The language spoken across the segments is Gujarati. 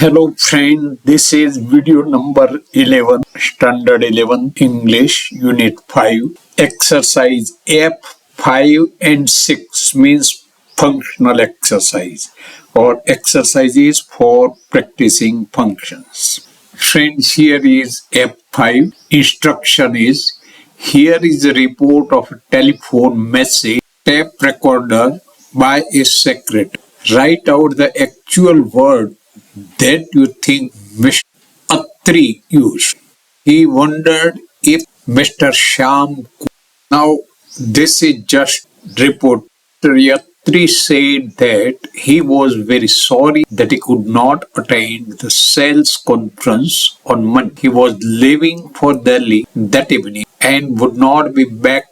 Hello friend, this is video number 11, standard 11 English unit 5, exercise F5 and 6 means functional exercise or exercises for practicing functions. Friends, here is F5. Instruction is, here is a report of a telephone message tape recorder by a secretary. Write out the actual word that you think Mr. Attri used. He wondered if Mr. Shyam could. Now, this is just report. Mr. Attri said that he was very sorry that he could not attend the sales conference on Monday. He was leaving for Delhi that evening and would not be back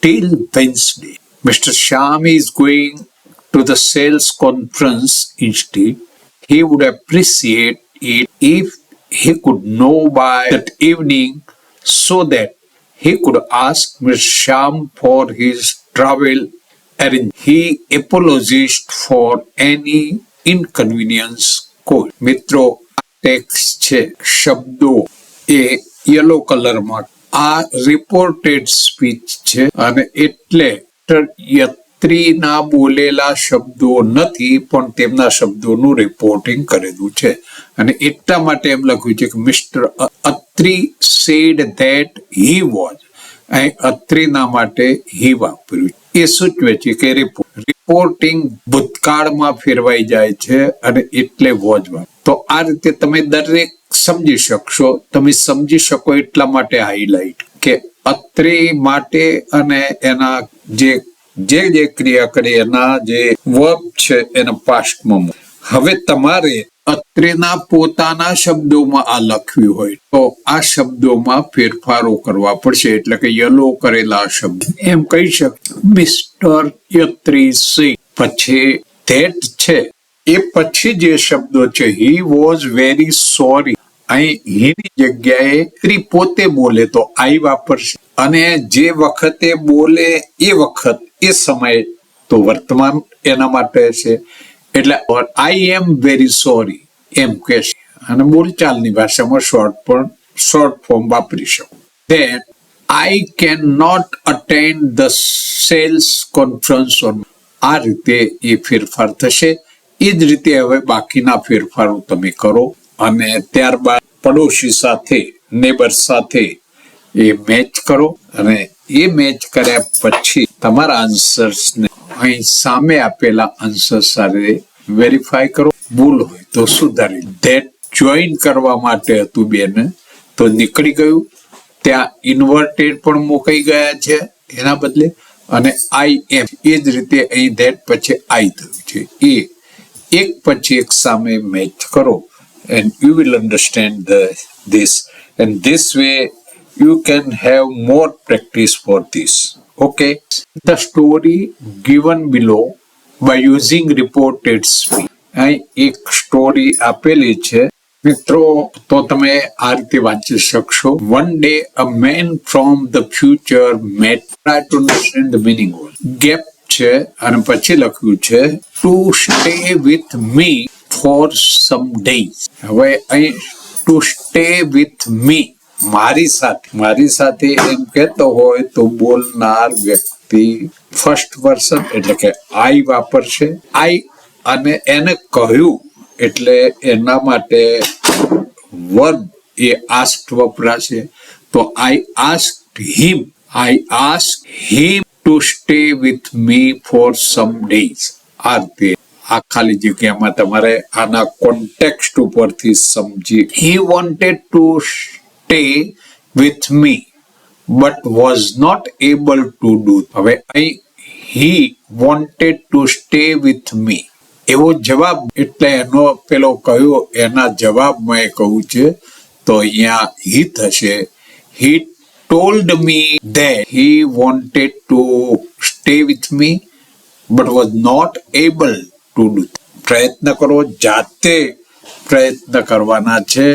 till Wednesday. Mr. Shyam is going to the sales conference instead. He would appreciate it if he could know by that evening so that he could ask Mr. Shyam for his travel arrangement. He apologized for any inconvenience caused. મિત્રો, ટેક્સ્ટ છે, શબ્દો એ યલો કલરમાં. આ રિપોર્ટેડ સ્પીચ છે અને એટલે ના બોલેલા શબ્દો નથી પણ તેમના શબ્દોનું રિપોર્ટિંગ કરેલું છે અને એટલા માટે એમ લખ્યું છે કે mister Atri said that he was. અહીં અત્રીના માટે હી વાપર્યું. એ સૂચવે છે કે રિપોર્ટિંગ ભૂતકાળમાં ફેરવાઈ જાય છે અને એટલે વોઝ વાપર. તો આ રીતે તમે દરેક સમજી શકશો. તમે સમજી શકો એટલા માટે હાઈલાઇટ કે અત્રી માટે અને એના જે ક્રિયા કરે એના જે વર્બ છે એના પાસ્ટમાં. હવે તમારે અત્રેના પોતાના શબ્દોમાં આ લખ્યું હોય તો આ શબ્દોમાં ફેરફારો કરવા પડશે. એટલે કે યલો કરેલા શબ્દ એમ કહી શક મિસ્ટર યત્રી સિંહ. પછી ધેટ છે એ પછી જે શબ્દો છે હી વોઝ વેરી સોરી. અહીં હીની જગ્યાએ સ્ત્રી પોતે બોલે તો આઈ વાપરશે અને જે વખતે બોલે એ વખત એ સમયે તો વર્તમાન એના માટે છે. એટલે આઈ એમ વેરી સોરી એમ કહેશે અને બોલચાલની ભાષામાં શોર્ટ ફોર્મ વાપરી શકો. That I can not attend the sales conference on. આ રીતે એ ફેરફાર થશે. એ જ રીતે હવે બાકીના ફેરફારો તમે કરો અને ત્યારબાદ પડોશી સાથે નેબર સાથે એ મેચ કરો અને એ મેચ કર્યા પછી તમારા આન્સર્સને અહીં સામે આપેલા આન્સર સાથે વેરીફાઈ કરો. ભૂલ હોય તો સુધારી. ધેટ જોઈન કરવા માટે હતું બેને તો નીકળી ગયું. ત્યાં ઇન્વર્ટેડ પણ મુકાઈ ગયા છે એના બદલે અને આઈ એમ. એ જ રીતે અહીં ધેટ પછી આઈ થયું છે. એ એક પછી એક સામે મેચ કરો and you will understand this, and this way you can have more practice for this. Okay, the story given below by using reported speech. અહીં એક સ્ટોરી આપેલી છે મિત્રો, તો તમે આ રીતે વાંચી શકશો. One day a man from the future met. Try to understand the meaning. Gap છે અને પછી લખ્યું છે to stay with me for some days. હવે અહીં ટુ સ્ટે વિથ મી, મારી સાથે એમ કહેતો હોય તો બોલનાર વ્યક્તિ ફર્સ્ટ પર્સન એટલે કે આઈ વાપરશે. આઈ અને એને કહ્યું એટલે એના માટે વર્બ એ આસ્ક્ડ વપરાશે. તો I asked him to stay with me for some days. આ રીતે આ ખાલી જગ્યામાં તમારે આના કોન્ટેક્સ્ટ ઉપરથી સમજી. He wanted to stay with me but was not able to do. હવે અહીં he wanted to stay with me એવો જવાબ એટલે એનો પેલો કહ્યો એના જવાબમાં એ કહ્યું છે તો અહીંયા હી થશે. He told me that he wanted to stay with me but was not able to do. પ્રયત્ન કરો, જાતે પ્રયત્ન કરવાના છે.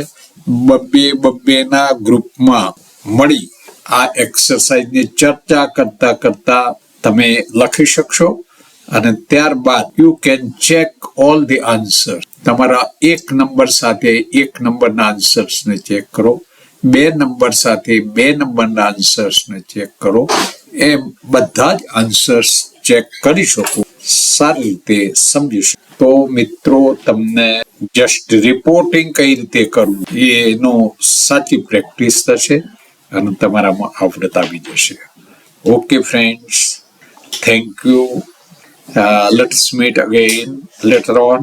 બબ્બેના ગ્રુપમાં મળી આ એક્સરસાઇઝની ચર્ચા કરતા તમે લખી શકશો અને ત્યારબાદ you can check all the answer. તમારા એક નંબર સાથે એક નંબરના આન્સર્સને ચેક કરો, 2 નંબર સાથે 2 નંબરના આન્સર્સને ચેક કરો. એમ બધા જ આન્સર્સ ચેક કરી શકો, સારી રીતે સમજી શકો. તો મિત્રો, તમને જસ્ટ રિપોર્ટિંગ કઈ રીતે કરવું એનો સાચી પ્રેક્ટિસ થશે અને તમારામાં આવડત આવી જશે. Okay friends, thank you. Let's meet again later on.